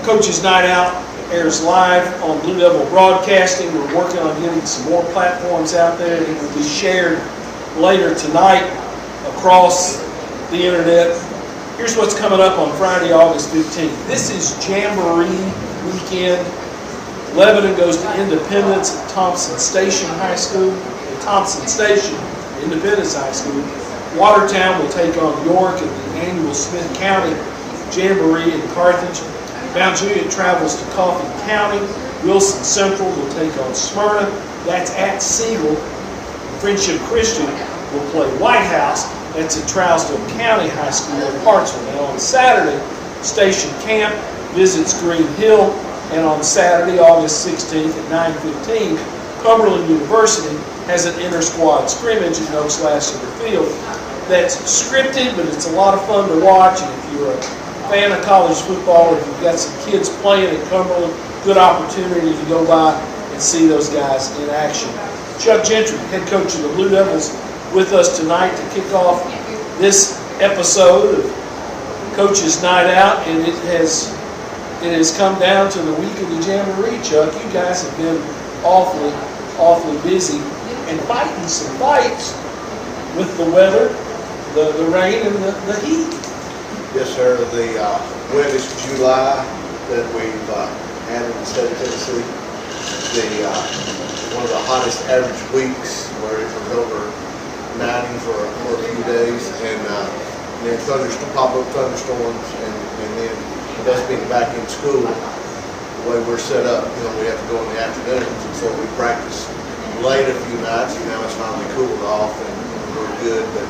Coach's Night Out airs live on Blue Devil Broadcasting. We're working on getting some more platforms out there. It will be shared later tonight across the internet. Here's what's coming up on Friday, August 15th. This is Jamboree weekend. Lebanon goes to Independence at Thompson Station High School. Thompson Station, Independence High School. Watertown will take on York at the annual Smith County Jamboree in Carthage. Mount Juliet travels to Coffee County. Wilson Central will take on Smyrna. That's at Siegel. Friendship Christian will play White House. That's at Trousdale County High School in Hartsville. And on Saturday, Station Camp visits Green Hill. And on Saturday, August 16th at 9:15, Cumberland University has an inter-squad scrimmage at Oaks Lassiter Field. That's scripted, but it's a lot of fun to watch. And if you're a fan of college football, or if you've got some kids playing at Cumberland, good opportunity to go by and see those guys in action. Chuck Gentry, head coach of the Blue Devils, with us tonight to kick off this episode of Coach's Night Out, and it has come down to the week of the Jamboree. Chuck, you guys have been awfully busy and fighting some fights with the weather, the rain, and the heat. Yes, sir. The wettest July that we've had in the state of Tennessee. One of the hottest average weeks where it was over 90 for a few days, and then pop-up thunderstorms, and then us being back in school, the way we're set up, we have to go in the afternoons, and so we practice late a few nights, and now it's finally cooled off, and we're good. But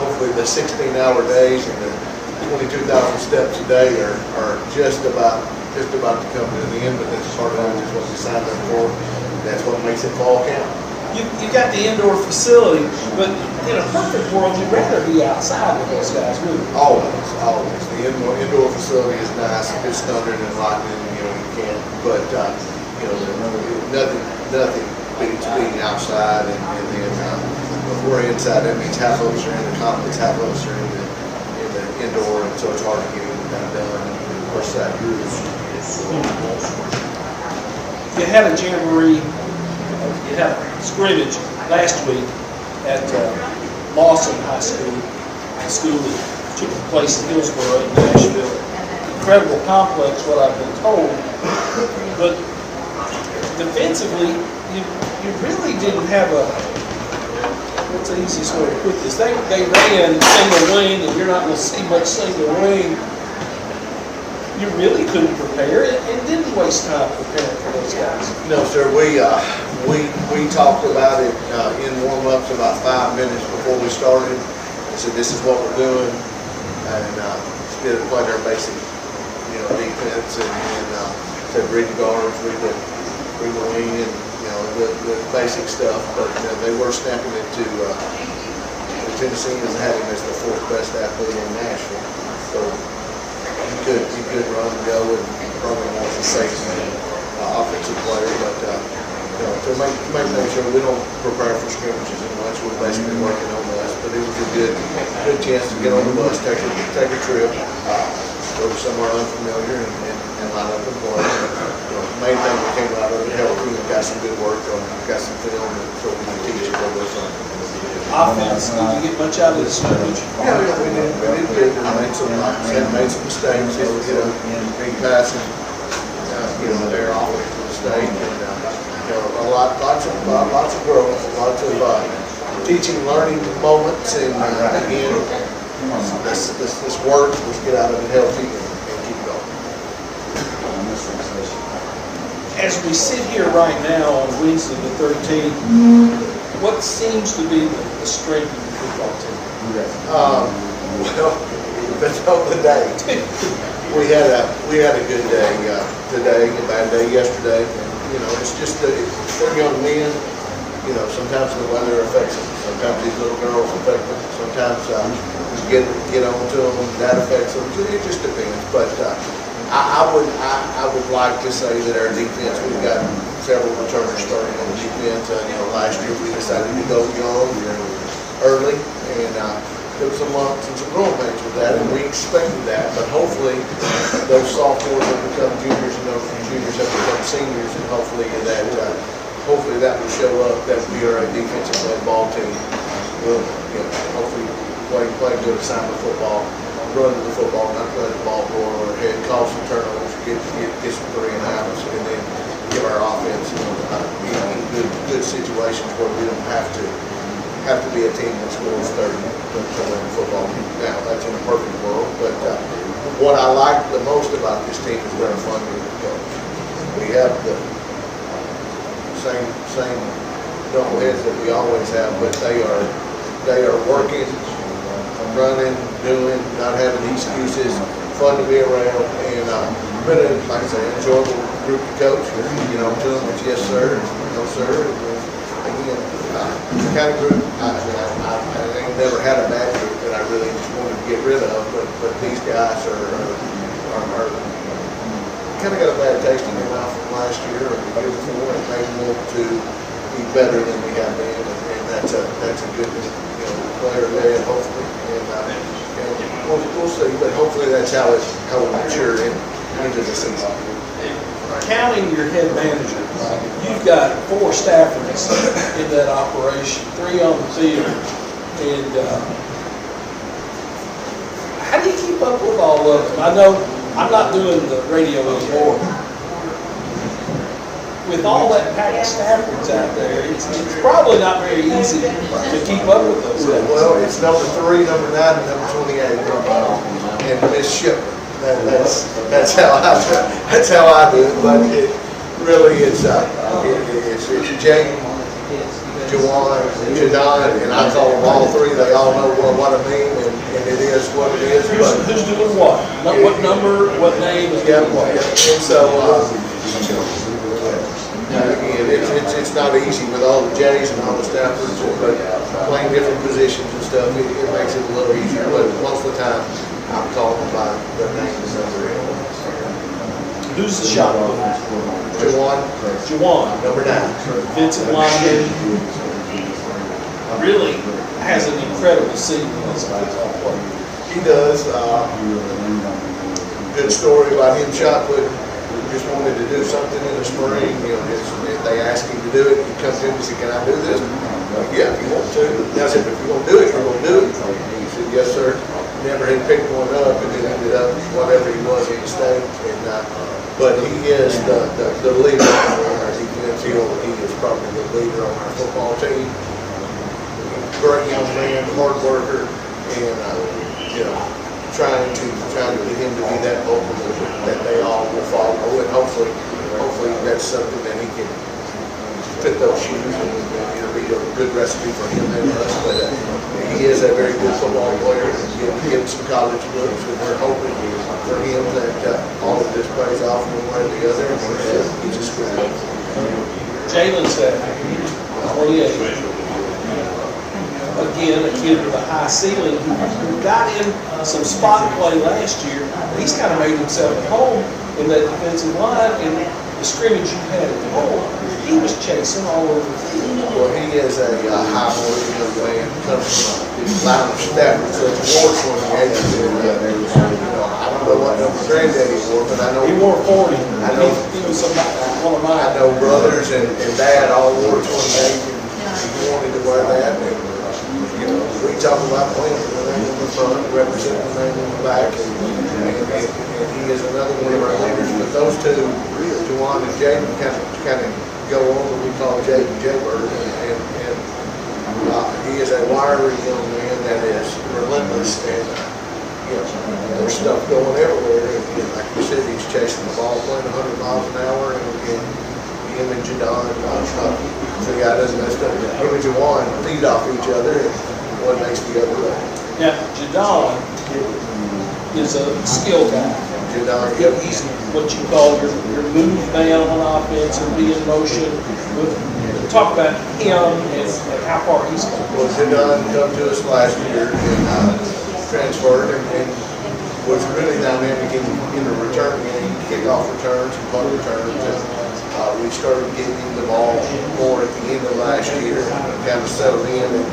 hopefully the 16-hour days and the 22,000 steps a day are just about to come to the end, but that's part of it is what we signed up for. That's what makes it fall count. You got the indoor facility, but in a perfect world, you'd rather be outside with those guys, wouldn't you? Always. The indoor facility is nice. If it's thundering and lightning, you can't. But nothing beats being outside, and then if we're inside, that means half of us are in the conference, half of us are in the indoor, and so it's hard to get anything done. And of course, that You had a jamboree. You had a scrimmage last week at Lawson High School, the school that took place in Hillsborough in Nashville. Incredible complex, what I've been told. But defensively, you really didn't have what's the easiest way to put this? They ran single wing, and you're not going to see much single wing. You really couldn't prepare it and didn't waste time preparing for those guys. No, sir. We talked about it in warm-ups about 5 minutes before we started. I said, this is what we're doing, and just get to play their basic, defense, and said read the guards, read the wing, and the basic stuff. But they were snapping it to the Tennesseans had him as the 4th best athlete in Nashville. So he could run and go, and probably more a safety offensive player, but to make sure we don't prepare for scrimmages as much. We're basically working on us, but it was a good chance to get on the bus, take a trip, go to somewhere unfamiliar, and line up and play. The main thing that came out of it, healthy, and got some good work on, got some film, and so we can teach it what was on. Offense, did you get much out of the scrimmage? Yeah, we did good. We made some mistakes, big passing, they're all over the state, and lots of growth, lots of teaching, learning moments, and again, this work, let's get out of it healthy and keep going. As we sit here right now on Wednesday the 13th, what seems to be the strength of the football team? Well, depends on the day. We had a good day today, a bad day yesterday. It's just they're young men. Sometimes the weather affects them. Sometimes these little girls affect them. Sometimes we get on to them, that affects them. It just depends. But I would like to say that our defense, we've got several returners starting on the defense. Last year we decided to go young early, and there was some lumps and some growing pains with that, and we expected that, but hopefully those sophomores have become juniors and those juniors have become seniors, and hopefully that will show up, that we are a defensive led ball team. We'll, hopefully play good assignment football, run to the football, not run the ball more, or head cause some turnovers, get some 3 and outs, and then give our offense be in good situations where we don't have to be a team that scores 30 to win football. Now, that's in a perfect world, but what I like the most about this team is they're fun to coach. We have the same knuckleheads that we always have, but they are working, running, doing, not having excuses, fun to be around, and been a, like I say, enjoyable group to coach. To them it's yes sir, no sir. And again, the kind of group I ain't never had a bad group that I really just wanted to get rid of, but these guys are kind of got a bad taste in their mouth from last year or the year before, and they want to be better than we have been, and that's a good player led, hopefully, and we'll see, but hopefully that's how we mature into the season. Counting your head manager, you've got 4 staffers in that operation, 3 on the field, and how do you keep up with all of them? I know I'm not doing the radio anymore. With all that pack of staffers out there, it's probably not very easy to keep up with those guys. Well, it's number 3, number 9, and number 28, and Miss Shipper. That's how I do it. But it really it's Jane, Jawan, Jadon, and I call them all 3. They all know what I mean, and it is what it is. Who's doing what? What number? What name? Yeah, what? And so. Again, it's not easy with all the J's and all the Staffords, but playing different positions and stuff, it makes it a little easier. But most of the time, I'm calling them by their name and number. Who's the shot? Jawan, number 9. Vincent Lyman really has an incredible season as a football player. He does. Good story about him shot putting. Just wanted to do something in the spring, if they asked him to do it, he comes in and said, can I do this? Yeah, if you want to. I said, if you're going to do it, you're going to do it. He said, yes, sir. Never had picked one up, and then ended up whatever he was in the state. But he is the leader on our defense. He is probably the leader on our football team. Great young man, hard worker, and trying to get him to be that vocal that they all will follow, and hopefully that's something that he can fit those shoes, and it'll be a good recipe for him and us. But he is a very good football player, and give him some college looks, and we're hoping for him that all of this plays off one way or the other, and he's a square. Jalen said, 28. Again, a kid with a high ceiling who got in some spot play last year. He's kind of made himself at home in that defensive line, and the scrimmage you had at home, he was chasing all over the field. Well, he is a high-morning young man, comes from Lionel Stafford, so it's War 28. I don't know what number granddaddy wore, but I know he wore 40. I know he was one of mine. I know brothers and dad all wore 28, and he wanted to wear that. And, we talk about playing with the name on the front, representing the name on the back, and he is another one of our leaders. But those two, Jawan and Jaden, kind of go on what we call Jaden Jaybird, and he is a wiry young man that is relentless, and there's stuff going everywhere. And like you said, he's chasing the ball, playing 100 miles an hour, and him and Jadon, so the guy doesn't mess up. Him and Jawan feed off each other, and one makes the other way. Now, Jadon is a skill guy. Jadon, He's what you call your move man on offense and be in motion. Talk about him and how far he's come. Well, Jadon come to us last year and transferred and was really dynamic in the return game, kickoff returns and punt returns. And We started getting him the ball more at the end of last year, kind of settled in, and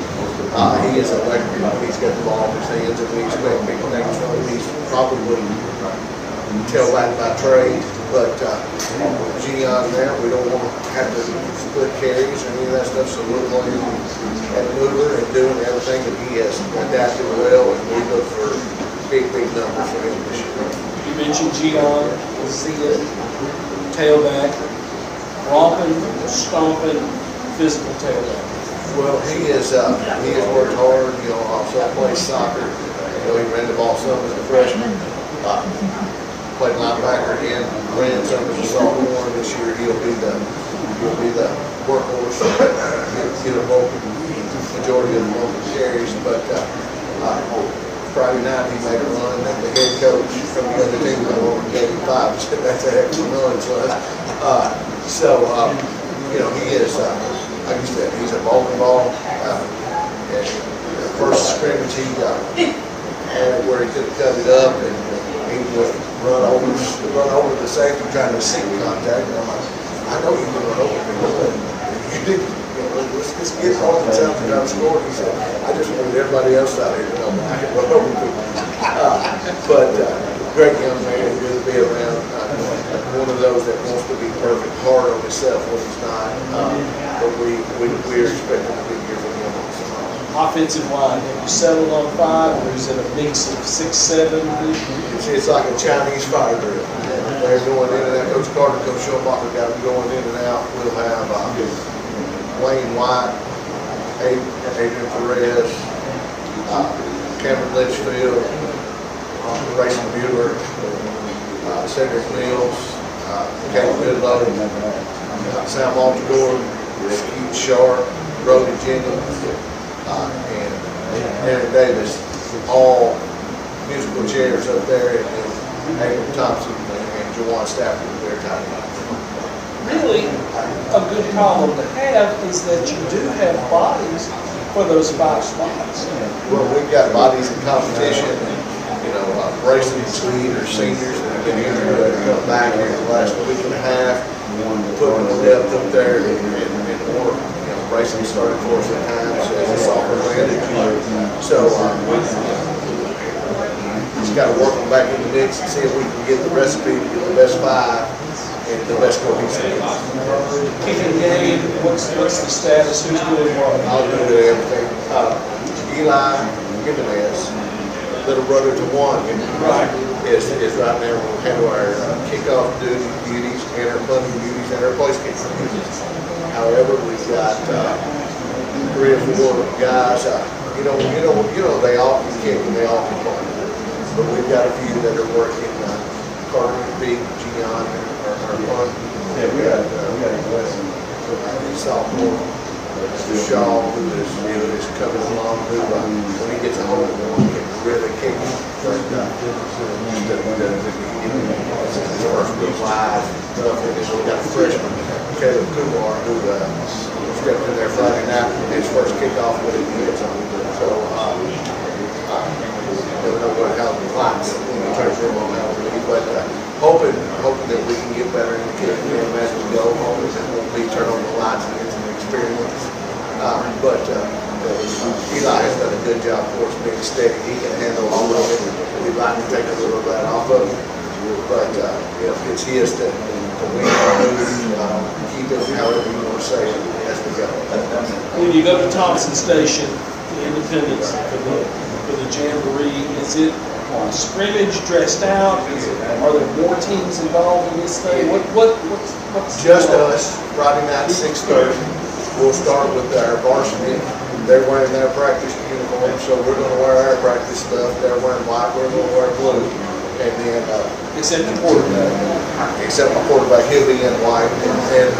he is electric when he's got the ball in his hands, and we expect big things from him. He's probably tailback by trade, but Gian there, we don't want to have to split carries or any of that stuff, so we're going at mover and doing everything that he has adapted well, and we look for big numbers for him this year. You mentioned Gian, Zia, tailback, romping, stomping, physical tailback. Well, he has worked hard, also plays soccer. He ran the ball some as a freshman. Played linebacker and ran some as a sophomore. This year he'll be the workhorse. Get a majority of the local carries, but Friday night he made a run that the head coach from the other team gave him 5. Said that's a heck of a run, son. He is, like you said, he's a bowling ball. And the first scrimmage he had where he could have cut it up, and he would run over the safety trying to seek contact. And I'm like, I know you can run over me, but you didn't. Let's get all the time to not score. He said, I just wanted everybody else out here to know I can run over people. But great young man, good to be around. One of those that wants to be perfect, hard on himself when he's not. But we're expecting a big year from him. Offensive line, have you settled on 5, or is it a mix of 6, 7? It's like a Chinese fire drill. They're going in and out. Coach Carter, Coach Schumacher got them going in and out. We'll have Wayne White, Adrian Perez, Cameron Litchfield, Grayson Mueller, Cedric Mills, Caleb Goodlow, Sam Altador, Keith Sharp, Brody Jennings, and Aaron Davis, all musical chairs up there, and Abel Thompson and Jawan Stafford with their tight ends. Really, a good problem to have is that you do have bodies for those 5 spots. Well, we've got bodies in competition. Brayson and Sweet are seniors that have been injured that have come back here the last week and a half, putting the depth up there and more. Brayson started for us at times as a sophomore landed. So just got to work them back in the mix and see if we can get the recipe to get the best 5 and the best cohesive. Kicking game, what's the status? Who's doing what? I'll do everything. Eli Gimenez, little brother to one, is right now. We'll handle our kickoff duties and our punting duties and our place kicking duties. However, we've got 3 or 4 guys. They all can kick and they all can punt. But we've got a few that are working. Carter, Big, Gian, our punt. Yeah, we got sophomore. Mr. Shaw, who is coming along, who when he gets a hold of one, can really kick him. But his first real live stuff, and then we got a freshman, Caleb Kumar, who stepped in there Friday night with his first kickoff with his hands on. So never know how the clock's when we turn from on that really, but hoping that we can get better in the kicking game as we go. Hoping that we'll be turn on the lights and get some experience. But Eli has done a good job for us being steady. He can handle all of it. We'd like to take a little of that off of him. But it's his to win or lose, keep it however you want to say it as we go. When you go to Thompson Station, the Independence, for the Jamboree, is it on scrimmage, dressed out? Are there more teams involved in this thing? What's Just us, Friday night, 6:30. We'll start with our varsity. They're wearing their practice uniform, so we're going to wear our practice stuff. They're wearing white, we're going to wear blue. And then, except the quarterback. Except my quarterback, he'll be in white, and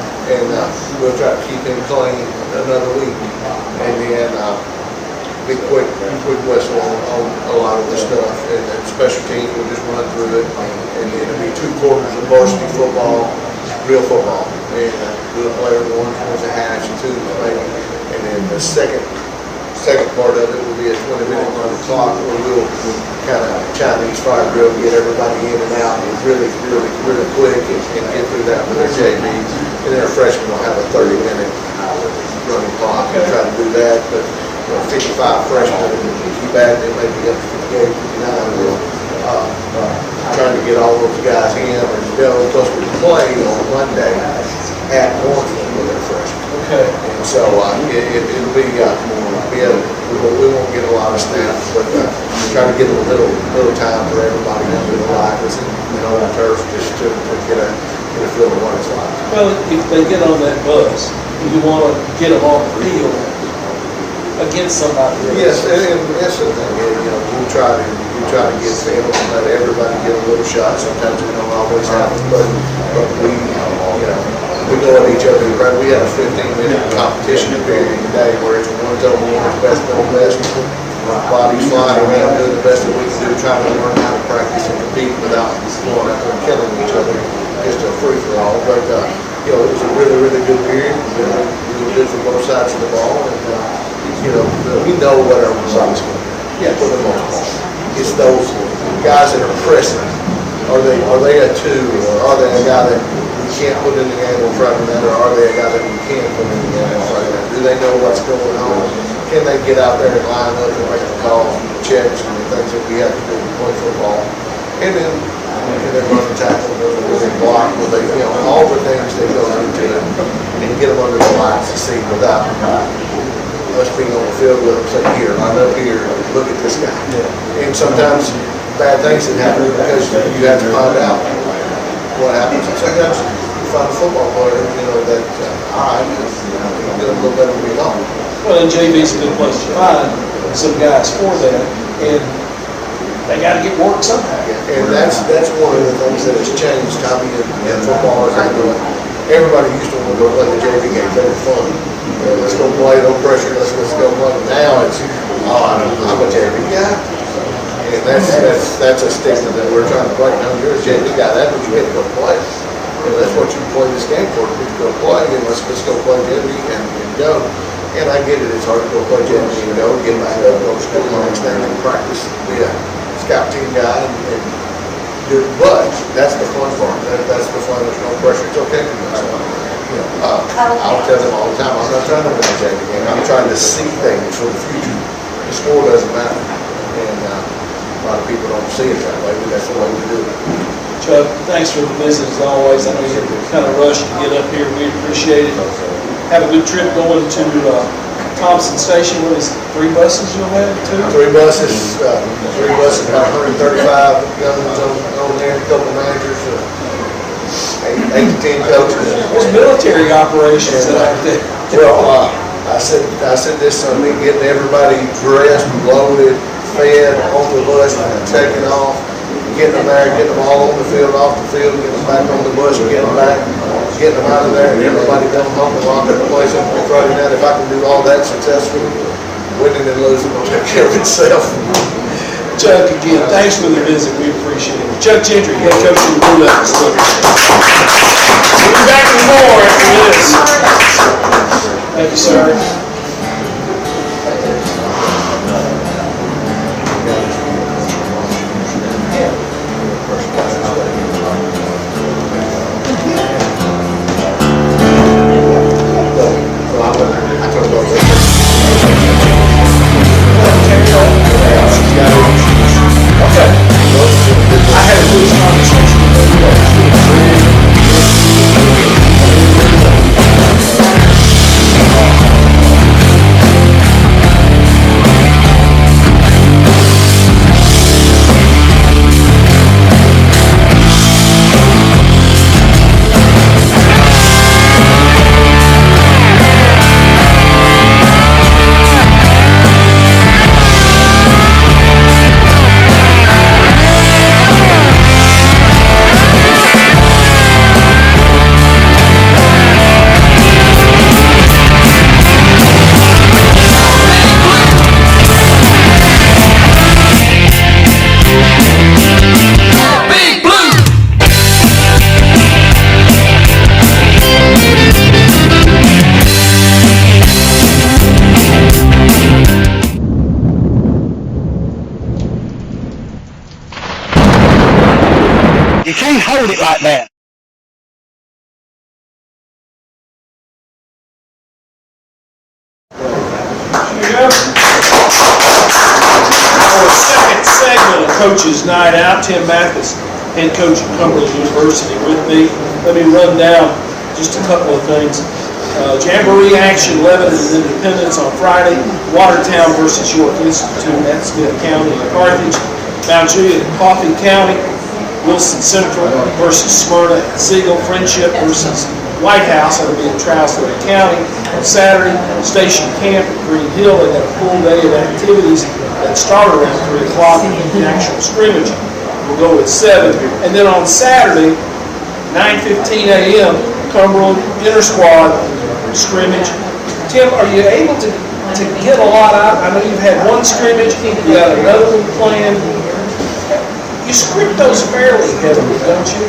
we'll try to keep him clean another week. And then be quick whistle on a lot of the stuff. And special teams, we'll just run through it. And then it'll be 2 quarters of varsity football, real football. And we'll play 1 towards the half, 2 maybe. And then the second second part of it will be a 20-minute run the clock where we'll kind of Chinese fire drill, get everybody in and out and really quick and get through that with their JVs. And then our freshmen will have a 30-minute running clock and try to do that. But 55 freshmen, and keep adding it, maybe up to 58, 59. We'll trying to get all those guys in and they're supposed to play on Monday at Warrenville with their freshmen. Okay. And so it'll be we won't get a lot of snaps, but try to get a little time for everybody under the lights and on the turf just to get a feel of what it's like. Well, if they get on that bus, you want to get them on the field against somebody else. Yes, and that's the thing. We try to get them and let everybody get a little shot. Sometimes we don't always have it, but we go at each other. We had a 15-minute competition period today where it's one's over one's best on best. Bodies flying around doing the best that we can do, trying to learn how to practice and compete without going out there and killing each other. Just a free for all. But it was a really good period. Really good for both sides of the ball. And we know what our results are. Yeah, for the most part. It's those guys that are pressing. Are they a two, or are they a guy that we can't put in the game on Friday night, or are they a guy that we can put in the game on Friday night? Do they know what's going on? Can they get out there and line up and make the calls and the checks and the things that we have to do to play football? And then can they run the tackle, will they block, will they, all the things that go into it, and get them under the lights to see without us being on the field with them, say, here, line up here, look at this guy. And sometimes bad things that happen because you have to find out what happens. And sometimes you find a football player, that he's doing a little better than we know. Well, and JV's a good place to find some guys for that, and they got to get work somehow. And that's one of the things that has changed, Tommy, in football as I know it. Everybody used to want to go play the JV games. They were fun. Let's go play, no pressure, let's go play. Now it's, I'm a JV guy. And that's a stigma that we're trying to break. No, you're a JV guy. That's what you get to go play. That's what you play this game for. You get to go play, and let's go play JV and go. And I get it. It's hard to go play JV and go, get back up, go to school the next day and practice, be a scout team guy, but that's the fun part. That's the fun. There's no pressure. It's okay to do that. I'll tell them all the time, I'm not trying to win a JV game. I'm trying to see things for the future. The score doesn't matter. And a lot of people don't see it that way, but that's the way we do it. Chuck, thanks for the visit as always. I know you kind of rushed to get up here. We appreciate it. Have a good trip going to Thompson Station. What is it, 3 buses you'll have, 2? 3 buses, about 135 guns on there, a couple managers, 8 to 10 coaches. There's military operations out there. Well, I said this Sunday, getting everybody dressed, loaded, fed, on the bus, and taking off, getting them there, getting them all on the field, off the field, getting them back on the bus, getting them back, getting them out of there, and everybody coming home and locking the place up on Friday night. If I can do all that successfully, winning and losing will take care of itself. Chuck, again, thanks for the visit. We appreciate it. Chuck Gentry, head coach of the Blue Devils. We'll be back with more after this. Thank you, sir. I had a loose conversation with like that. Here you go. Our second segment of Coach's Night Out, Tim Mathis, head coach at Cumberland University with me. Let me run down just a couple of things. Jamboree action, Lebanon and Independence on Friday. Watertown versus York Institute, that's Smith County and Carthage. Mount Juliet and Coffee County. Wilson Central versus Smyrna and Siegel. Friendship versus White House, that'll be in Trousdale County. On Saturday, Station Camp at Green Hill. They got a full day of activities that start around 3 o'clock. The actual scrimmage will go at 7. And then on Saturday, 9:15 a.m., Cumberland Inter-Squad scrimmage. Tim, are you able to get a lot out? I know you've had one scrimmage, you got another one planned. You script those fairly heavily, don't you?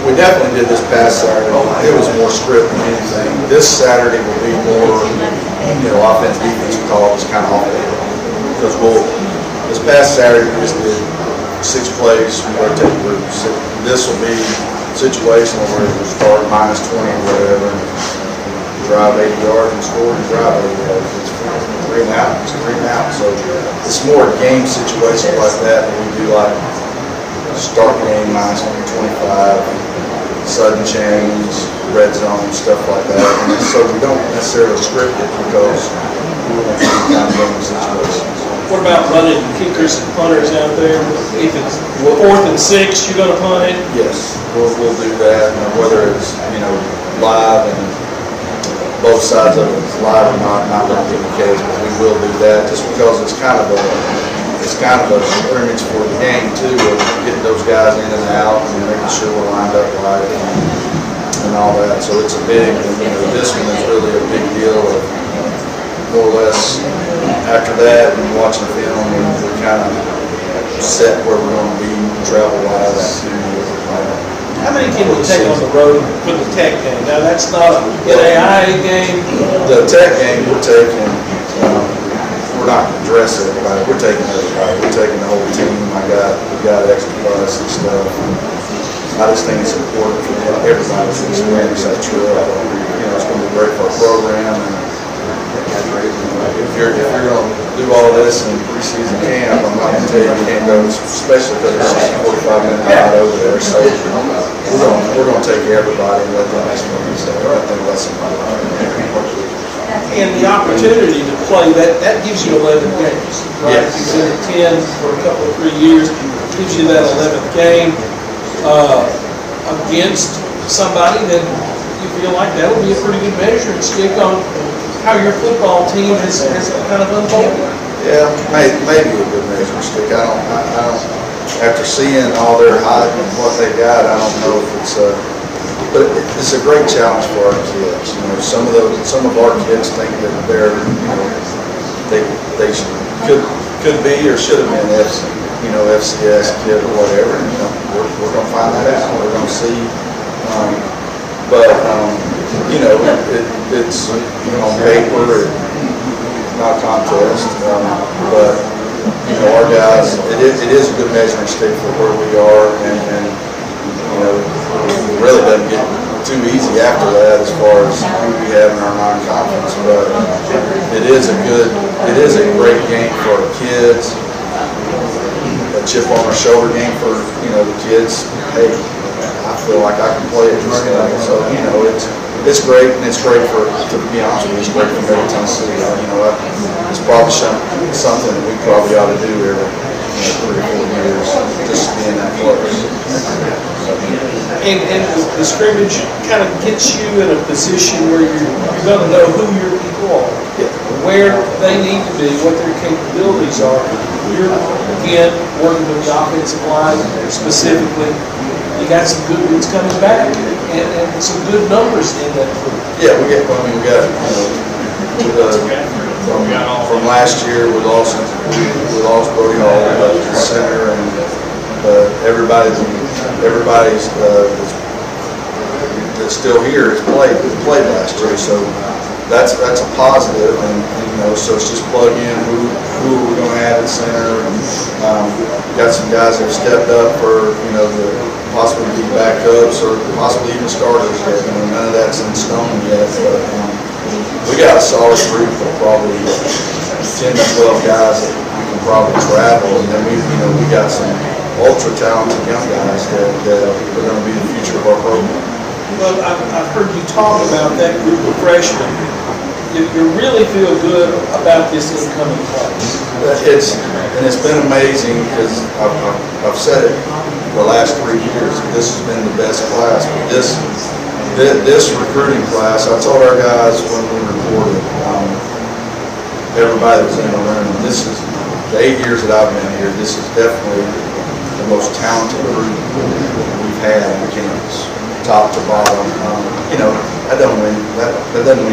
We definitely did this past Saturday. It was more script than anything. This Saturday will be more, offense, defense call is kind of off. Because this past Saturday we just did 6 plays, rotate groups. This will be situational where we start minus 20 or whatever, and drive 80 yards and score and drive 80 yards. It's 3 and out, it's 3 and out. So it's more game situations like that we do, like start game minus 25, sudden change, red zone, stuff like that. And so we don't necessarily script it because we want to kind of game situations. What about running kickers and punters out there? If it's 4th and 6, you're going to punt it? Yes, we'll do that, whether it's live and both sides of it, live or not going to be the case, but we will do that just because it's kind of a scrimmage for the game too, of getting those guys in and out and making sure we're lined up right and all that. So it's a big, this one is really a big deal of more or less after that and watching film, we kind of set where we're going to be travel-wise. How many can we take on the road for the Tech game? Now, that's not a NAIA game. The Tech game we're taking, we're not going to dress everybody. We're taking everybody. We're taking the whole team. We got extra bus and stuff. I just think it's important for everybody to experience that trip. It's going to be great for our program. And if you're going to do all this in preseason camp, I'm not going to tell you can't go, especially because it's just a 45-minute ride over there. So we're going to take everybody and let them experience that. I think that's important. And the opportunity to play, that gives you 11 games, right? Yes. You've been at 10 for a couple of 3 years, gives you that 11th game against somebody that you feel like that would be a pretty good measuring stick on how your football team has kind of unfolded. Yeah, maybe a good measuring stick. I don't. After seeing all their hype and what they got, I don't know if it's but it's a great challenge for our kids. Some of our kids think that they're, they could be or should have been FCS kid or whatever. And, we're going to find that out. We're going to see. It's on paper, it's not a contest. But our guys, it is a good measuring stick for where we are, and it really doesn't get too easy after that as far as who we have in our non-conference. But it is a great game for our kids. A chip on our shoulder game for the kids. Hey, I feel like I can play at this game. So it's great, and it's great to be honest with you, it's great for Middle Tennessee. It's probably something that we probably ought to do every 3 or 4 years, just being that close. And the scrimmage kind of gets you in a position where you're going to know who your people are, where they need to be, what their capabilities are. You're, again, working with the offensive line specifically. You got some good ones coming back and some good numbers in that group. Yeah, we got from last year we lost Brody Hall at the center, and everybody's that's still here has played last year. So that's a positive, and, you know, so it's just plug in who are we gonna add at center. Got some guys that have stepped up for, you know, the possibly be backups or possibly even starters yet. You know, none of that's in stone yet, but, we got a solid group of probably 10 to 12 guys that we can probably travel, and then we got some ultra talented young guys that are gonna be the future of our program. Well, I've heard you talk about that group of freshmen. You really feel good about this incoming class. It's been amazing because I've said it the last 3 years. This has been the best class. But this recruiting class, I told our guys when we reported, everybody was in the room. This is the 8 years that I've been here. This is definitely the most talented group we've had on campus, top to bottom. You know, that doesn't mean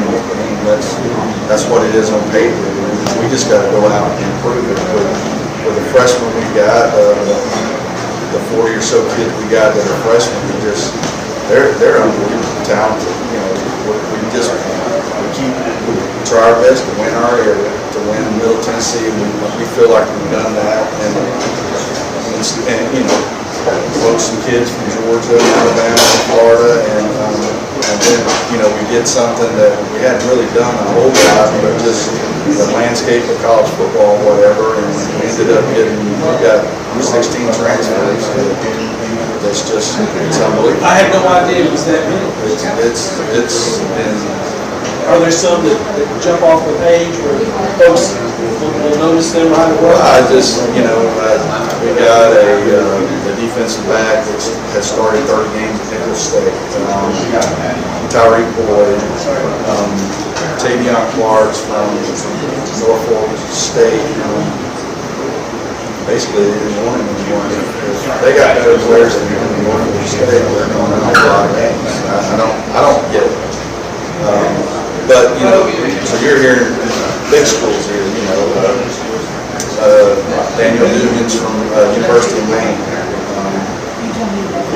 anything. That's what it is on paper. We just got to go out and improve it with the freshmen we got, the 40 or so kids we got that are freshmen. They're unbelievably talented. You know, we try our best to win our area, to win Middle Tennessee, and we feel like we've done that. And you know, folks and kids from Georgia, Alabama, Florida, and then, you know, we did something that we hadn't really done a whole lot, but just the landscape of college football, whatever, and we ended up we got 16 transfers. It's unbelievable. I had no idea it was that many. It's been. Are there some that jump off the page where folks will notice them right away? I just, you know, we got a defensive back that has started 30 games at Nichols State. Tyreek Boyd, Tavion Clark's from Norfolk State. Basically, they didn't want him anymore. They got better players than Norfolk State. They're going to win a lot of games. I don't get it. But, you know, so you're here in big schools here, you know. Daniel Dugan's from University of Maine.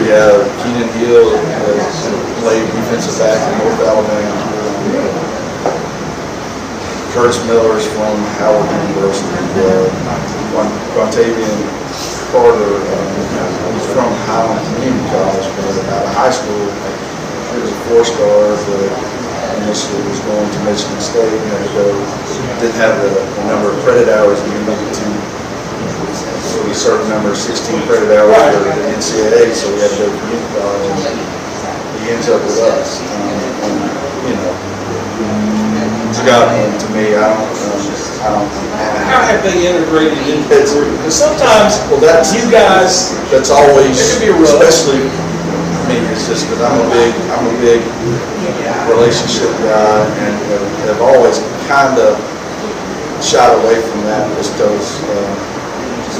We have Keenan Hill that played defensive back in North Alabama. Curtis Miller's from Howard University. Quantavian Carter, he's from Highland Community College, but out of high school, he was a 4-star, but initially was going to Michigan State, and had to go, didn't have the number of credit hours he needed to, so he served a number of 16 credit hours for the NCAA, so he had to go to community college, and he ends up with us. You know, it's got to me, I don't. How have they integrated into the group? Because sometimes you guys, that's always, it can be rough. especially me, it's just because I'm a big relationship guy, and have always kind of shied away from that just because,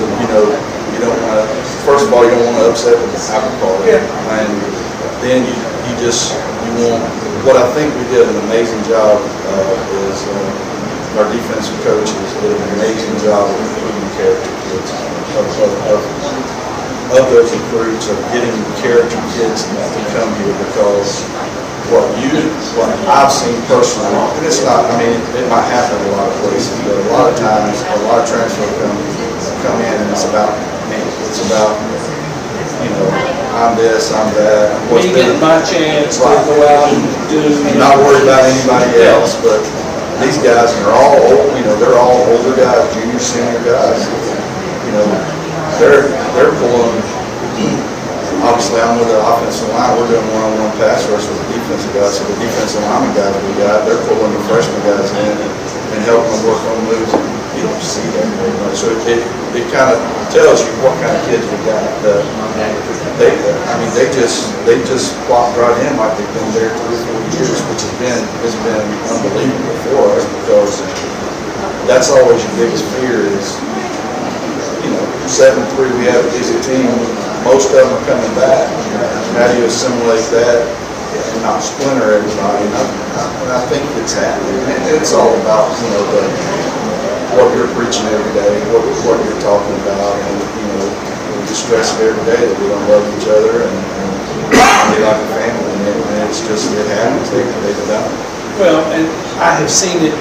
you know, you don't want to, first of all, you don't want to upset with the apple cart. Yeah. And then you want, what I think we did an amazing job is our defensive coaches did an amazing job of recruiting character kids, of those recruits, of getting character kids to come here, because what I've seen personally, and it's not, I mean, it might happen in a lot of places, but a lot of times, a lot of transfer come in, and it's about me. It's about, you know, I'm this, I'm that. me getting my chance to go out and do. I'm not worried about anybody else, but these guys are all old, you know, they're all older guys, junior, senior guys. You know, they're pulling. Obviously, I'm with the offensive line. We're doing one-on-one pass rush with the defensive guys. So the defensive lineman guys we got, they're pulling the freshman guys in and helping them work on moves. You don't see that very much. So it kind of tells you what kind of kids we got. They just plopped right in like they've been there 3 or 4 years, which has been unbelievable for us, because that's always your biggest fear is, you know, 7-3, we have a decent team. Most of them are coming back. How do you assimilate that and not splinter everybody? And I think it's happening. And it's all about, you know, what you're preaching every day, what you're talking about, and, you know, we just stress it every day that we don't love each other and be like a family. And it's just, it happens. They've done it. Well, and I have seen it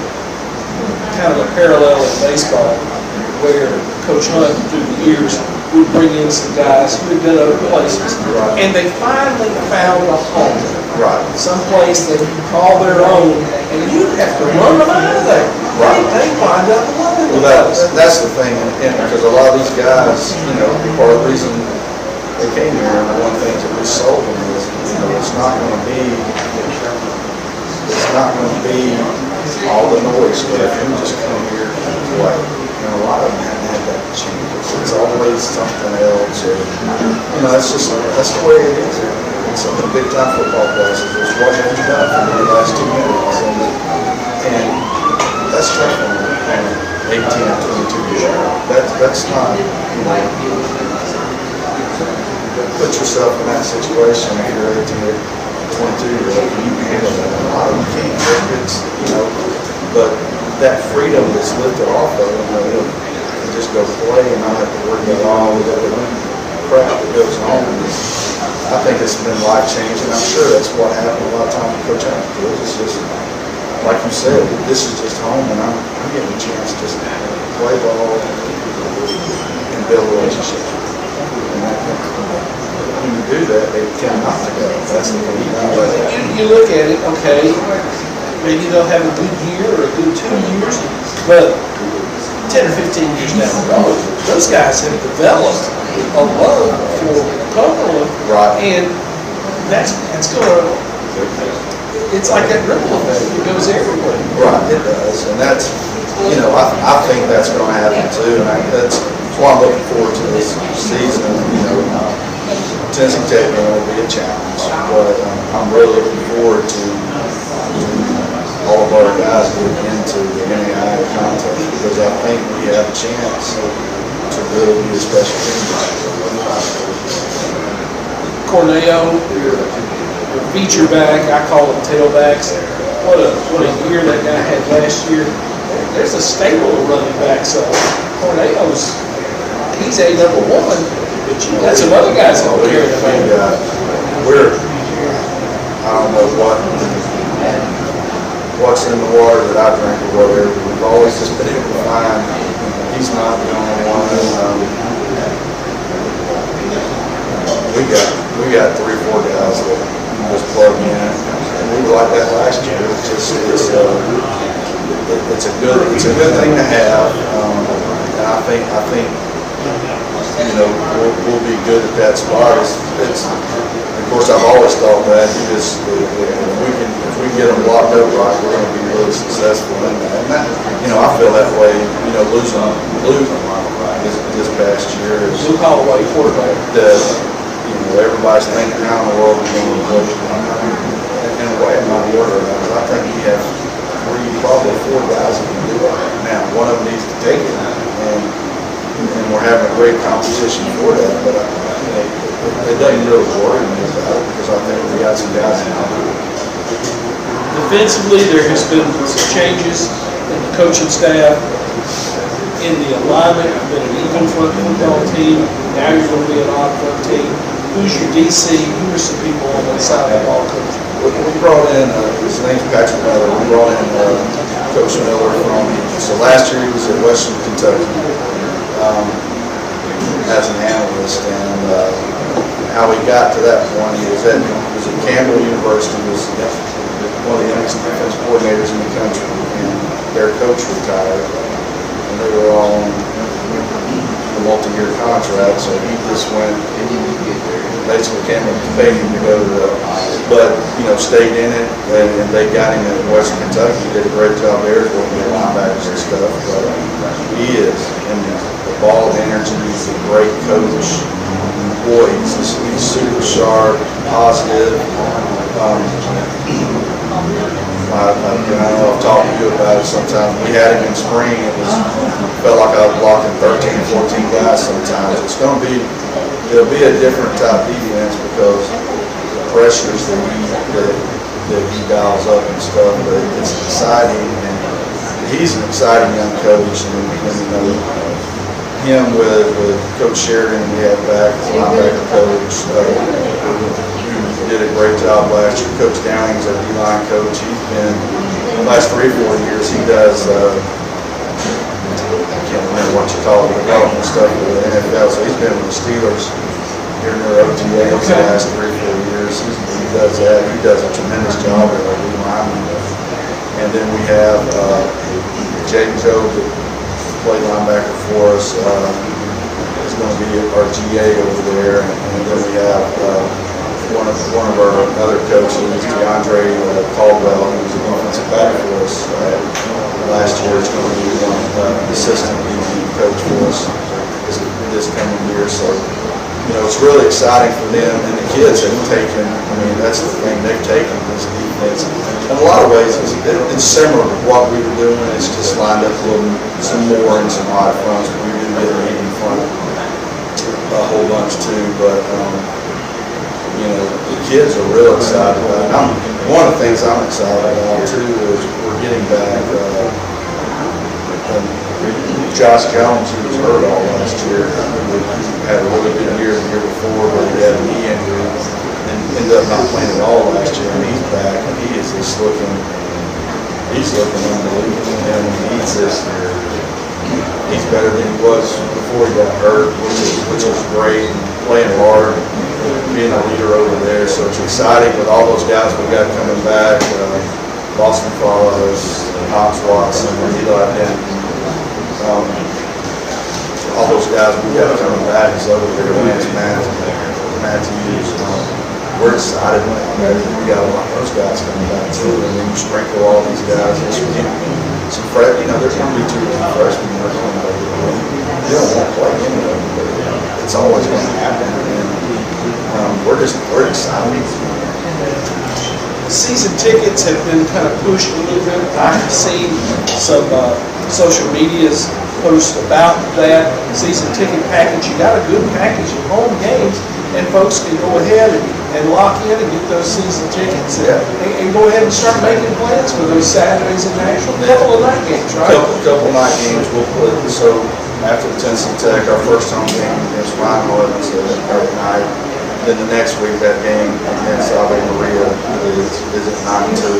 kind of a parallel in baseball, where Coach Hunt through the years would bring in some guys who had been other places. Right. And they finally found a home. Right. Someplace they can call their own, and you have to run them out of there. Right. They wind up loving the Well, place. that's the thing, and because a lot of these guys, part of the reason they came here, and one of the things that we sold them is, it's not going to be all the noise stuff. You just come here and play. And a lot of them haven't had that chance. It's always something else, or that's the way it is. It's some of the big time football places. It's what have you done for the last 2 minutes, and that's tough on 18 and 22 years old. That's not, put yourself in that situation if you're 18 or 22 years old, you can handle that. A lot of them can't. It's, but that freedom that's lifted off of them, you just go play and not have to worry about all the other crap that goes on. I think it's been life changing. I'm sure that's what happened a lot of times with Coach Atkinson. It's just, like you said, this is just home, and I'm getting a chance to just play ball and build relationships. And I think when you do that, they tend not to go. That's the thing. You look at it, okay, maybe they'll have a good year or a good 2 years, but 10 or 15 years down the road, those guys have developed a love for Cumberland. Right. And that's going to, it's like that ripple effect. It goes everywhere. Right, it does. And that's, I think that's going to happen too. And that's why I'm looking forward to this season. Tennessee Tech will be a challenge, but I'm really looking forward to all of our guys getting into the NAI contest, because I think we have a chance to really be a special team. Corneo, your feature back, I call them tailbacks. What a year that guy had last year. There's a stable of running backs. Corneo's, he's a number one, but you got some other guys that will carry the man. I don't know what's in the water that I drink or whatever. We've always just been able to find. He's not the only one. We got 3 or 4 guys that just plug in, and we were like that last year. It's a good thing to have, and I think we'll be good at that spot. Of course, I've always thought that if we get them locked up right, we're going to be really successful in that. And that, I feel that way. Losing this past year is Luke Holloway, quarterback. Everybody's thinking how in the world we're going to play. In a way, I'm not worried about it. I think we have probably 4 guys that can do it. Now, one of them needs to take it, and we're having a great competition for that. But it doesn't really worry me about it, because I think we got some guys in there. Defensively, there has been some changes in the coaching staff, in the alignment. You've been an even front football team. Now you're going to be an odd front team. Who's your DC? Who are some people on that side of the ball coach? We brought in, his name's Patrick Miller. We brought in Coach Miller so last year he was at Western Kentucky as an analyst, and how he got to that point, he was at Campbell University, was one of the youngest defense coordinators in the country, and their coach retired, and they were all on a multi-year contract, so he just went, basically Campbell paid him to go to but stayed in it, and they got him in Western Kentucky. He did a great job there, working with linebackers and stuff, but he is, and the ball energy, he's a great coach. Boy, he's super sharp, positive. I know I've talked to you about it sometimes. We had him in spring. Felt like I was blocking 13, 14 guys sometimes. It'll be a different type defense because the pressures that he dials up and stuff, but it's exciting, and he's an exciting young coach, and him with Coach Sheridan we have back as a linebacker coach, did a great job last year. Coach Downing's our D-line coach. He's been, the last 3 or 4 years, he does, I can't remember what you call it, development stuff with the NFL. So he's been with the Steelers here in their OTAs the last 3 or 4 years. He does that. He does a tremendous job with our D-line. And then we have Jaden Joe, that played linebacker for us. Is going to be our GA over there. And then we have one of our other coaches, DeAndre Caldwell, who was a defensive back for us last year. Is going to be one assistant DB coach for us this coming year. So, you know, it's really exciting for them, and the kids have taken, I mean, that's the thing, they've taken this defense. In a lot of ways, it's similar to what we were doing. It's just lined up a little, some more and some odd fronts. We do get an even front a whole bunch too, but you know, the kids are real excited about it. One of the things I'm excited about too is we're getting back Josh Jones, who was hurt all last year. He had a really good year the year before, but he had a knee injury and ended up not playing at all last year. And he's back, and he is just looking unbelievable. And he's better than he was before he got hurt, which is great. And playing hard, being a leader over there. So it's exciting with all those guys we got coming back. Boston Follows, Knox Watson, Eli Denton. All those guys we got coming back is over there. Lance Matthews. We're excited. We got a lot of those guys coming back too. And then you sprinkle all these guys. Some freshmen, you know, there's going to be 2 or 3 freshmen that are going to play. They don't want to play anyway, but it's always going to happen. And we're excited. Season tickets have been kind of pushed a little bit. I've seen some social medias post about that season ticket package. You got a good package of home games, and folks can go ahead and lock in and get those season tickets and go ahead and start making plans for those Saturdays in Nashville. A couple of night games, right? Couple night games. We'll play. So after the Tennessee Tech, our first home game against Ryan Hoyt at night. Then the next week, that game against Ave Maria is at 9-2.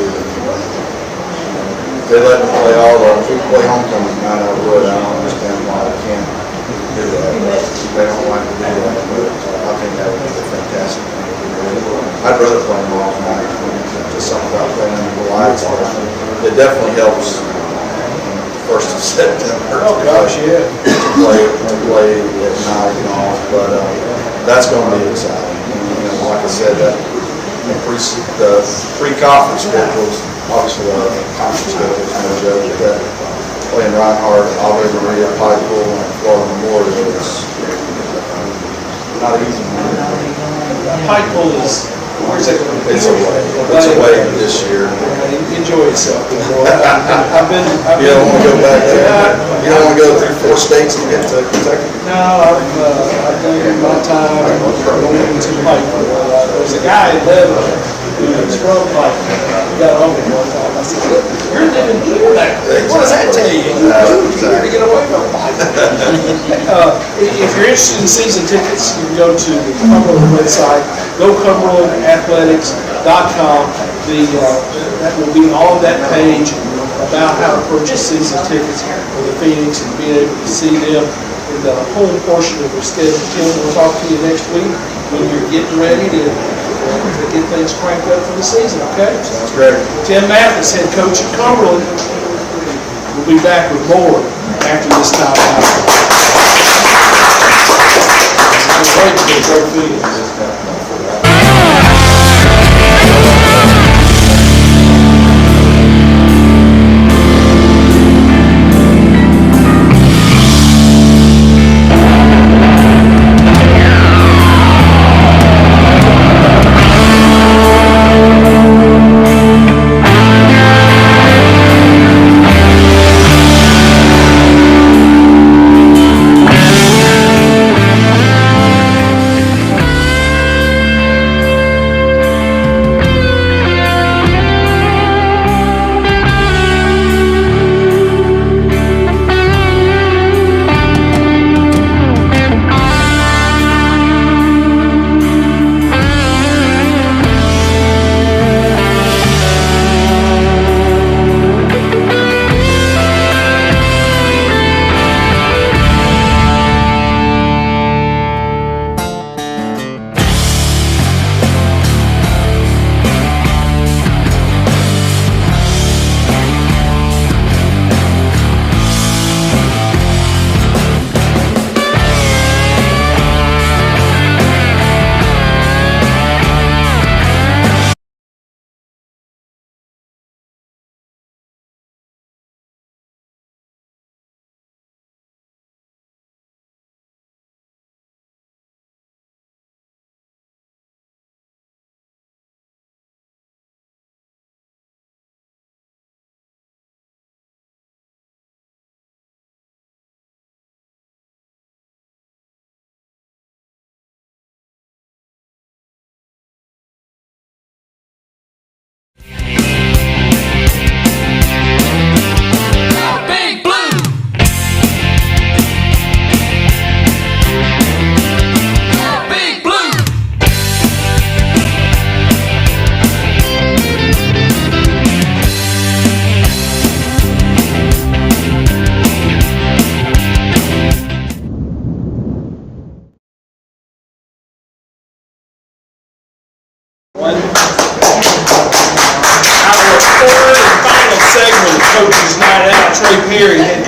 They let me play all of them. If we play homecoming tonight, I would. I don't understand why they can't do that. But they don't like to do that. But I think that would be a fantastic thing to do. I'd rather play them all night. Just something about playing under the lights. It definitely helps. 1st of September. Oh gosh, yeah. To play at night and all, but that's going to be exciting. You know, like I said, the pre-conference schedules, obviously the conference schedule is no joke. But playing Reinhardt, Ave Maria, Pikeville, and Florida Memorial is not easy. Pikeville is. Where's that going to be? It's away this year. Enjoy yourself. You don't want to go back there. You don't want to go through 4 states to get to Kentucky. No, I've done my time going into Pikeville. There's a guy in Lebanon who is from Pikeville. He got home one time. I said, "Look, you're living here now. What does that tell you? You got to get away from Pikeville." If you're interested in season tickets, you can go to the Cumberland website, GoCumberlandAthletics.com. That will be on that page about how to purchase season tickets for the Phoenix and being able to see them in the home portion of their schedule. Tim, we'll talk to you next week when you're getting ready to get things cranked up for the season, okay? Sounds great. Tim Mathis, head coach at Cumberland. We'll be back with more after this time out.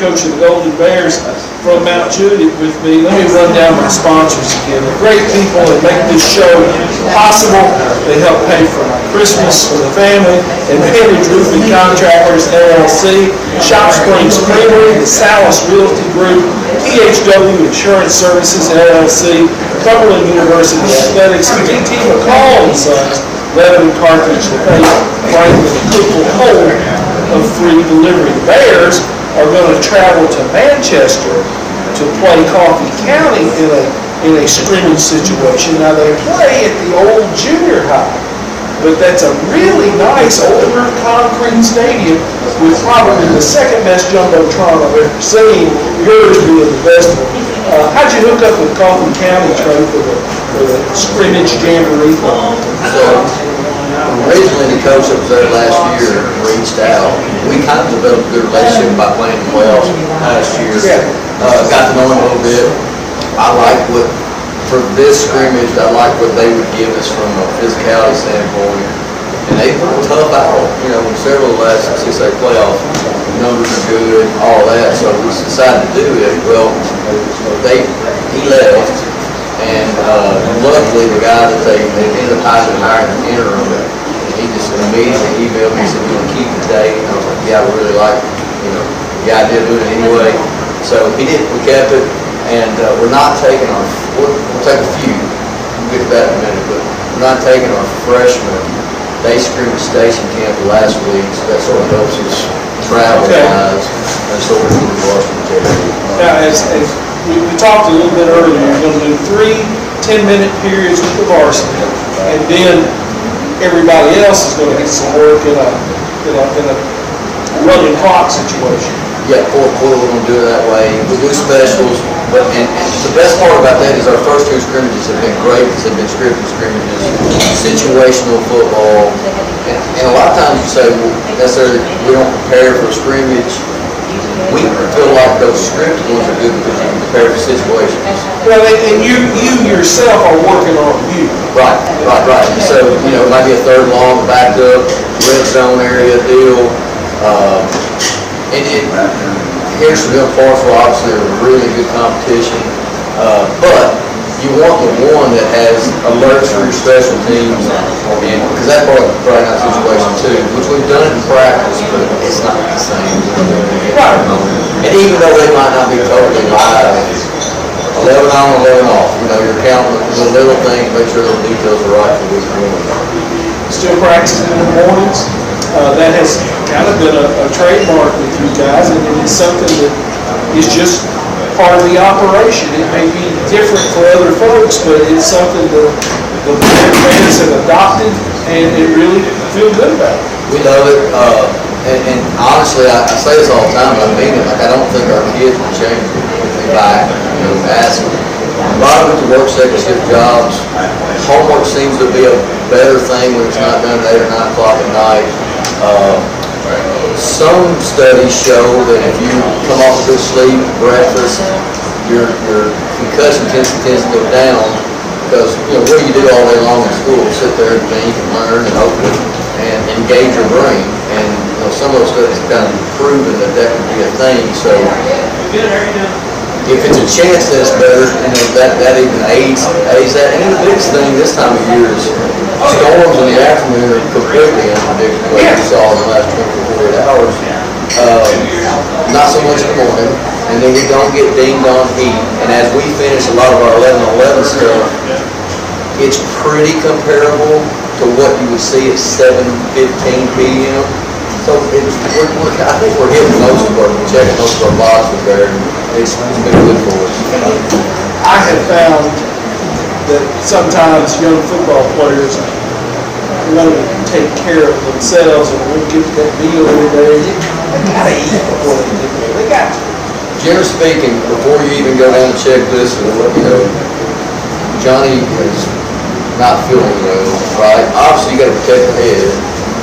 coach of the Golden Bears from Mount Juliet with me. Let me run down my sponsors again. They're great people that make this show possible. They help pay for my Christmas for the family. Advantage Roofing Contractors, LLC, Shop Springs Creamery, the Salas Realty Group, PHW Insurance Services, LLC, Cumberland University Athletics, DT McCall and Sons, Lebanon Carthage, LaFayette, Franklin, and Cookville Home of free delivery. The Bears are going to travel to Manchester to play Coffee County in a scrimmage situation. Now they play at the old junior high, but that's a really nice older concrete stadium with probably the second best jumbotron I've ever seen, yours being the best one. How'd you hook up with Coffee County, Trey, for the scrimmage jamboree? So, originally the coach that was there last year reached out. We kind of developed a good relationship by playing the playoffs last year. Got to know him a little bit. I like for this scrimmage, I like what they would give us from a physicality standpoint. And they put a tough out, in several of the last 6A playoffs. Numbers are good, all that. So we decided to do it. Well, he left. And luckily, the guy that they ended up hiring an interim, he just immediately emailed me and said, "You want to keep the date?" And I was like, "Yeah, I really like, the idea of doing it anyway." So he did. We kept it, and we're not taking our. We'll take a few. We'll get to that in a minute, but we're not taking our freshmen. They scrimmage station camp last week, so that sort of helps us travel-wise and sort of do the varsity. Now, as we talked a little bit earlier, you're going to do 3 10-minute periods with the varsity, and then everybody else is going to get some work in a running clock situation. Yeah, fourth quarter, we're going to do it that way. We do specials, and the best part about that is our first 2 scrimmages have been great because they've been scripted scrimmages, situational football, and a lot of times you say, well, necessarily we don't prepare for a scrimmage. We feel like those scripted ones are good because you can prepare for situations. Well, and you yourself are working on you. Right. So, it might be a third long, backed up, red zone area deal. And Harrisonville and Parsons obviously are a really good competition, but you want the one that has alerts for your special teams, and because that's probably not the situation too, which we've done it in practice, but it's not the same. Right. And even though they might not be totally live, 11 on, 11 off, you're counting the little things, make sure those details are right for week 1. Still practicing in the mornings. That has kind of been a trademark with you guys, and it is something that is just part of the operation. It may be different for other folks, but it's something that the fans have adopted, and it really feel good about it. We love it, and honestly, I say this all the time, but I mean it, like I don't think our kids would change it if they buy, ask them. A lot of it to work second shift jobs. Homework seems to be a better thing when it's not done at 8 or 9 o'clock at night. Some studies show that if you come off a good sleep, breakfast, your concussion tends to go down because, what do you do all day long in school? Sit there and think and learn and open and engage your brain. And some of those studies have kind of proven that can be a thing. So if it's a chance that it's better, that even aids that. And the biggest thing this time of year is storms in the afternoon are completely unpredictable, like we saw in the last 24 hours. Not so much in the morning, and then we don't get dinged on heat. And as we finish a lot of our 11-11 stuff, it's pretty comparable to what you would see at 7:15 p.m. So I think we're hitting checking most of our boxes there. It's been good for us. I have found that sometimes young football players want to take care of themselves and won't get that meal every day. They gotta eat before they get there. They got to. Generally speaking, before you even go down the checklist, Johnny is not feeling well, right? Obviously, you got to protect the head.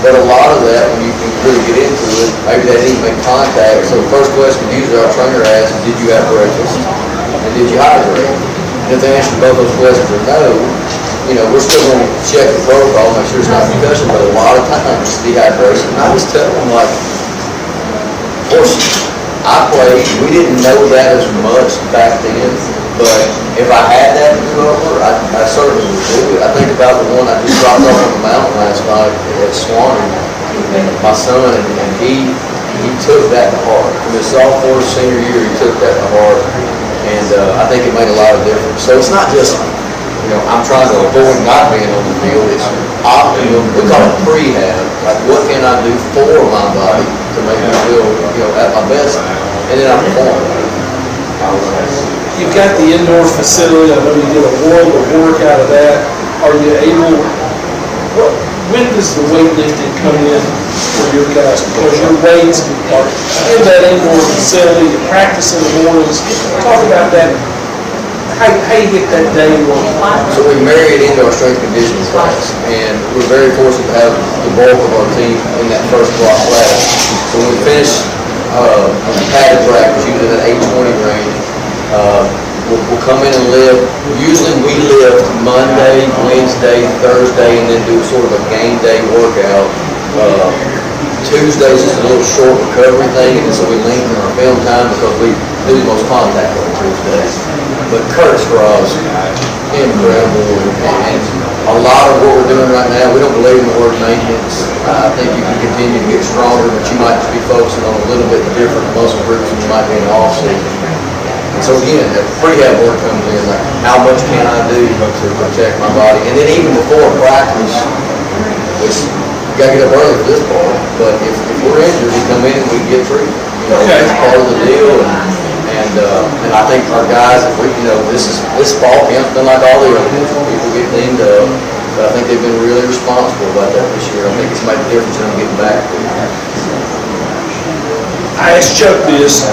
But a lot of that, when you can really get into it, maybe they didn't make contact. So the first question usually our trainer asks is, did you have breakfast? And did you hydrate? And if they answer both those questions are no, we're still going to check the protocol, make sure it's not concussion, but a lot of times it's dehydration. And I just tell them, like, of course, I played, we didn't know that as much back then, but if I had that to do over, I certainly would do it. I think about the one I just dropped off on the mountain last night at Swanee, my son, and he took that to heart. From his sophomore to senior year, he took that to heart, and I think it made a lot of difference. So it's not just, I'm trying to avoid not being on the field. It's optimum, we call it prehab. Like, what can I do for my body to make me feel, at my best, and then I perform. You've got the indoor facility. I know you did a world of work out of that. Are you able, when does the weightlifting come in for your guys? Because your weights are in that indoor facility, you practice in the mornings. Talk about that. How you get that day one? So we married into our strength conditioning class, and we're very fortunate to have the bulk of our team in that first block class. So when we finish padded practice, usually in that 8:20 range, we'll come in and lift. Usually we lift Monday, Wednesday, Thursday, and then do sort of a game day workout. Tuesdays is a little short recovery thing, and so we lengthen our film time because we do the most contact on Tuesdays. But Kurt's Ross, incredible, and a lot of what we're doing right now, we don't believe in the word maintenance. I think you can continue to get stronger, but you might just be focusing on a little bit different muscle groups than you might be in the off-season. And so again, the prehab work comes in, like, how much can I do to protect my body? And then even before practice, which you gotta get up early for this part, but if we're injured, we come in and we get treated. That's part of the deal. And I think our guys, if we, this fall camp's been like all the other ones. People get cleaned up, but I think they've been really responsible about that this year. I think it's made a difference in them getting back. I asked Chuck this,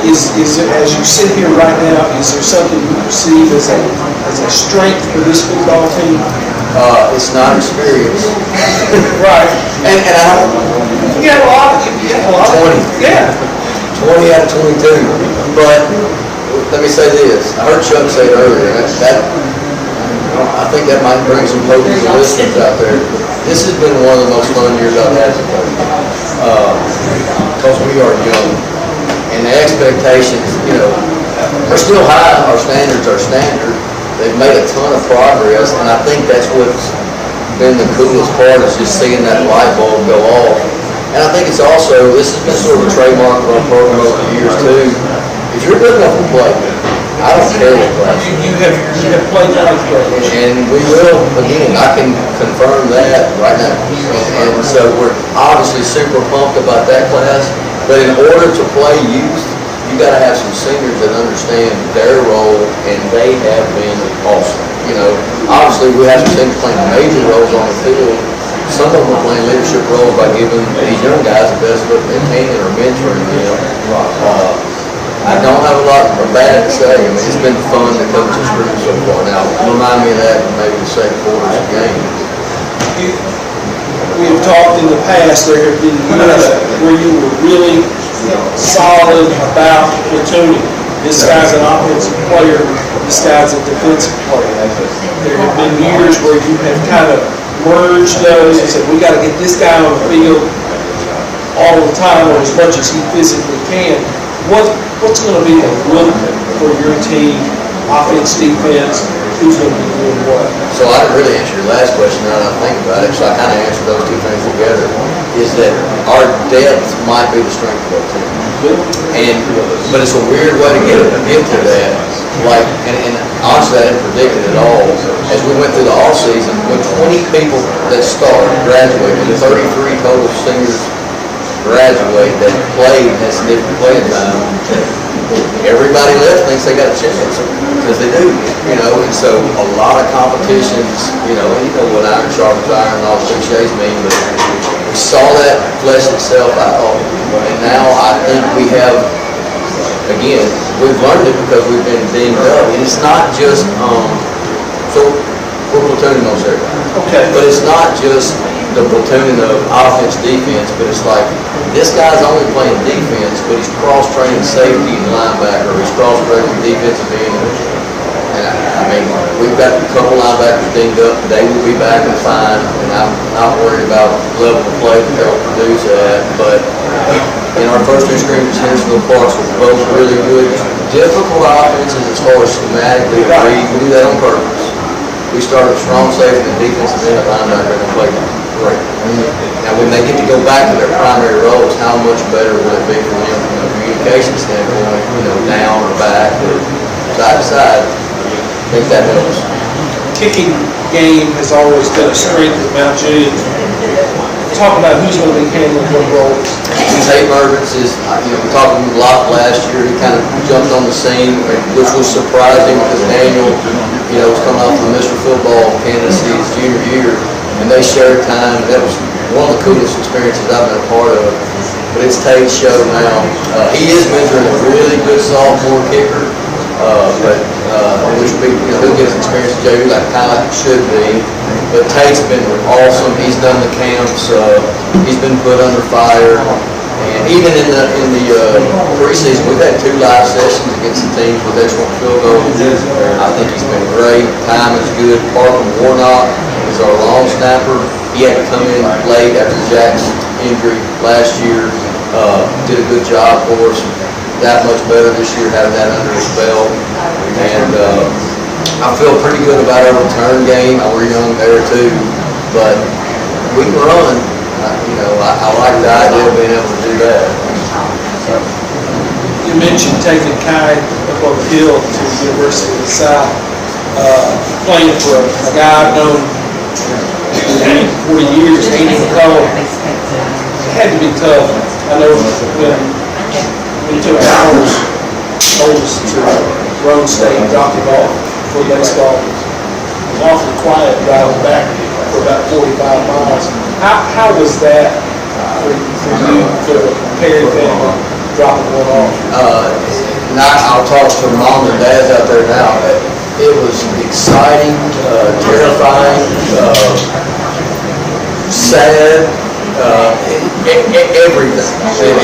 is it, as you sit here right now, is there something you perceive as a strength for this football team? It's not experience. Right. And I don't, You have a lot. 20. Yeah. 20 out of 22. But let me say this. I heard Chuck say it earlier. I think that might bring some hope to the listeners out there. This has been one of the most fun years I've had as a coach. Because we are young. And the expectations, are still high. Our standards are standard. They've made a ton of progress, and I think that's what's been the coolest part, is just seeing that light bulb go off. And I think it's also, this has been sort of a trademark of our program over the years too. If you're good enough to play, I don't care what class. You have played like that. And we will, again, I can confirm that right now. And so we're obviously super pumped about that class, but in order to play youth, you gotta have some seniors that understand their role, and they have been awesome. Obviously we have some seniors playing major roles on the field. Some of them are playing leadership roles by giving these young guys the best look they can or mentoring them. I don't have a lot bad to say. I mean, it's been fun to coach this group so far. Now, remind me of that in maybe the second quarter of the game. We have talked in the past, there have been years where you were really solid about platooning. This guy's an offensive player, this guy's a defensive player. There have been years where you have kind of merged those and said, we got to get this guy on the field all the time or as much as he physically can. What's going to be the look for your team, offense, defense? Who's going to be doing what? So I didn't really answer your last question now that I think about it, so I kind of answered those two things together, is that our depth might be the strength of our team. But it's a weird way to get to that. Like, and honestly, I didn't predict it at all. As we went through the off season, when 20 people that graduated, 33 total seniors graduate that played and had significant playing time, everybody left thinks they got a chance, because they do, and so a lot of competitions, and what iron sharpens iron and all the cliches mean, but we saw that flesh itself out, and now I think we have, again, we've learned it because we've been dinged up, and it's not just, so we're platooning most everybody. Okay. But it's not just the platooning of offense, defense, but it's like, this guy's only playing defense, but he's cross-training safety and linebacker, he's cross-training defensive end. And I mean, we've got a couple linebackers dinged up, they will be back and fine, and I'm not worried about the level of play that they'll produce at, but and our first two scrimmages, Hendersonville Parks, were both really good. Difficult offenses as far as schematically to read. We do that on purpose. We started strong safety and defensive end linebacker and played great. Now, when they get to go back to their primary roles, how much better will it be for them from a communication standpoint, down or back or side to side? I think that helps. Kicking game has always been a strength of Mount Juliet. Talk about who's going to be handling what roles. Tate Mervins is, we talked to him a lot last year. He kind of jumped on the scene, which was surprising because Daniel, was coming off the Mr. Football candidacy his junior year, and they shared time. That was one of the coolest experiences I've been a part of. But it's Tate's show now. He is mentoring a really good sophomore kicker, which will be, he'll get his experience at JV kind of like it should be. But Tate's been awesome. He's done the camps. He's been put under fire. And even in the preseason, we've had 2 live sessions against the teams with extra field goals. I think he's been great. Time is good. Parker Warnock is our long snapper. He had to come in late after Jack's injury last year. Did a good job for us. That much better this year having that under his belt. And I feel pretty good about our return game. We're young there too, but we can run. I like the idea of being able to do that. You mentioned taking Kai up on the hill to the University of the South, playing for a guy I've known 40 years, Andy McCullough. It had to be tough. I know when we took ours, oldest to Rome State and dropped him off for baseball, it was awfully quiet driving back for about 45 miles. How was that for you, for the Perry family, dropping one off? I'll talk to mom and dads out there now. It was exciting, terrifying, sad, everything.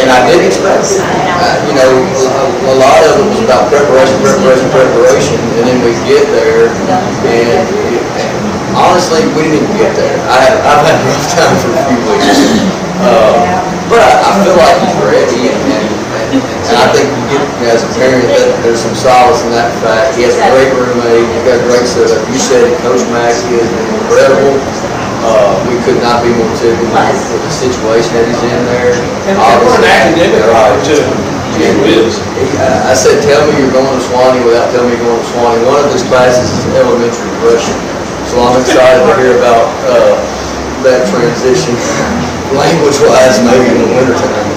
And I didn't expect it. A lot of it was about preparation, and then we get there, and honestly, we didn't even get there. I've had a rough time for a few weeks. But I feel like he's ready, and I think as a parent that there's some solace in that fact. He has a great roommate, he's got a great setup. You said it, Coach Mackey is incredible. We could not be more tickled with the situation that he's in there. And we're an academic right too. I said, tell me you're going to Swanee without telling me you're going to Swanee. One of his classes is elementary Russian. So I'm excited to hear about that transition, language-wise, maybe in the wintertime.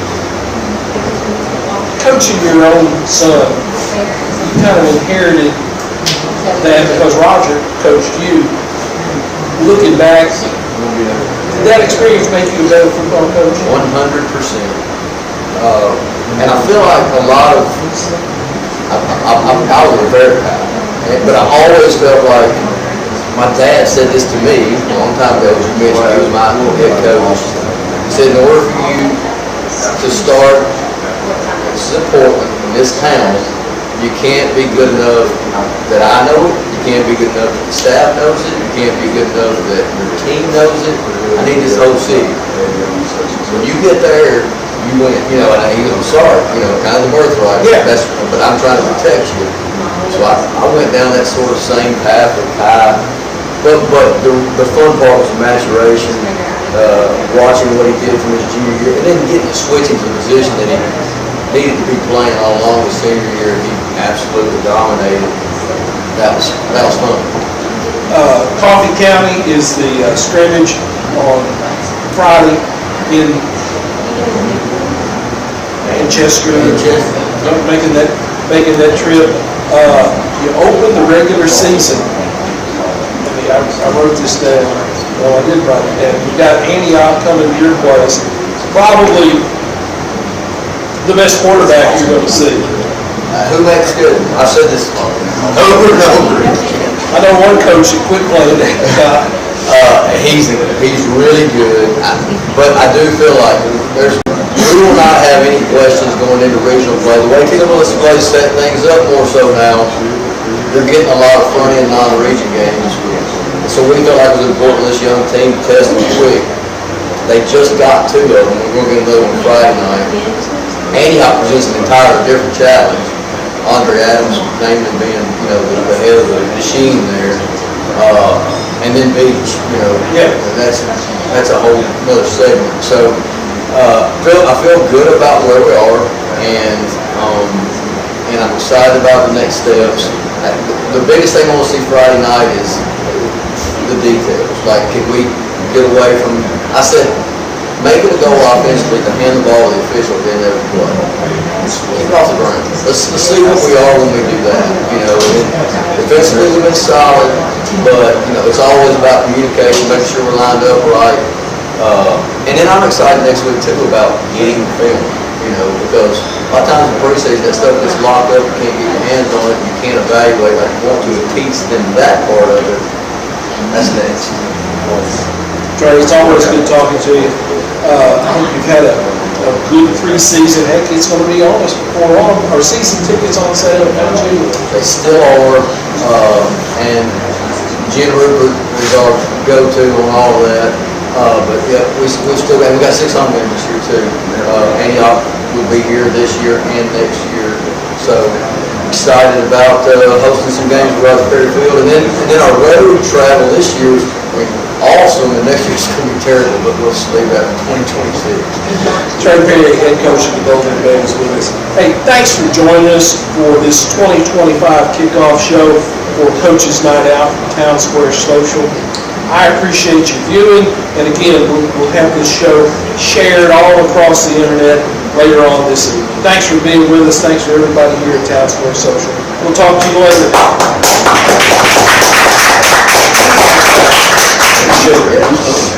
Coaching your own son, you kind of inherited that because Roger coached you. Looking back, did that experience make you a better football coach? 100%. And I feel like a lot of, I was a very guy, but I always felt like, my dad said this to me a long time ago, as you mentioned, he was my head coach. He said, in order for you to start, this is Portland, in this town, you can't be good enough that I know it, you can't be good enough that the staff knows it, you can't be good enough that your team knows it. I need this whole city. When you get there, you win, and I'm sorry, kind of the birthright, but I'm trying to protect you. So I went down that sort of same path with Kai. But the fun part was the maturation, watching what he did from his junior year, and then getting to switch into the position that he needed to be playing all along his senior year. He absolutely dominated. That was fun. Coffee County is the scrimmage on Friday in Manchester. Making that trip. You open the regular season. I wrote this down. Well, I did write it down. You've got Antioch coming to your place. Probably the best quarterback you're going to see. Who makes good? I've said this over and over. I know one coach that quit playing that guy. He's really good, but I do feel like we will not have any questions going into regional play. The way Timberland's play set things up more so now, they're getting a lot of front-end non-region games. So we felt like it was important for this young team to test them quick. They just got 2 of them. We're going to get another one Friday night. Antioch presents an entirely different challenge. Andre Adams named him being, the head of the machine there. And then Beach, Yeah. and that's a whole another segment. So, I feel good about where we are, and I'm excited about the next steps. The biggest thing I want to see Friday night is the details. Like, can we get away from, I said, make it a goal offensively to hand the ball to the official at the end of every play. Keep it off the ground. Let's see what we are when we do that. Defensively we've been solid, but it's always about communication, making sure we're lined up right. And then I'm excited next week too about getting the film. Because a lot of times in preseason that stuff gets locked up, you can't get your hands on it, you can't evaluate like you want to, and teach them that part of it. That's next. Trey, it's always good talking to you. I hope you've had a good preseason. Heck, it's going to be almost before long. Our season tickets on sale in June. They still are, and Jen Rupert is our go-to on all of that. But yeah, we got 6 home games this year too. Antioch will be here this year and next year. So excited about hosting some games at Roger Perry Field, and then our road travel this year is awesome, and next year's going to be terrible, but we'll leave that in 2026. Trey Perry, head coach of the Golden Bears, with us. Hey, thanks for joining us for this 2025 kickoff show for Coaches Night Out from Town Square Social. I appreciate your viewing, and again, we'll have this show shared all across the internet later on this evening. Thanks for being with us. Thanks for everybody here at Town Square Social. We'll talk to you later. Appreciate it.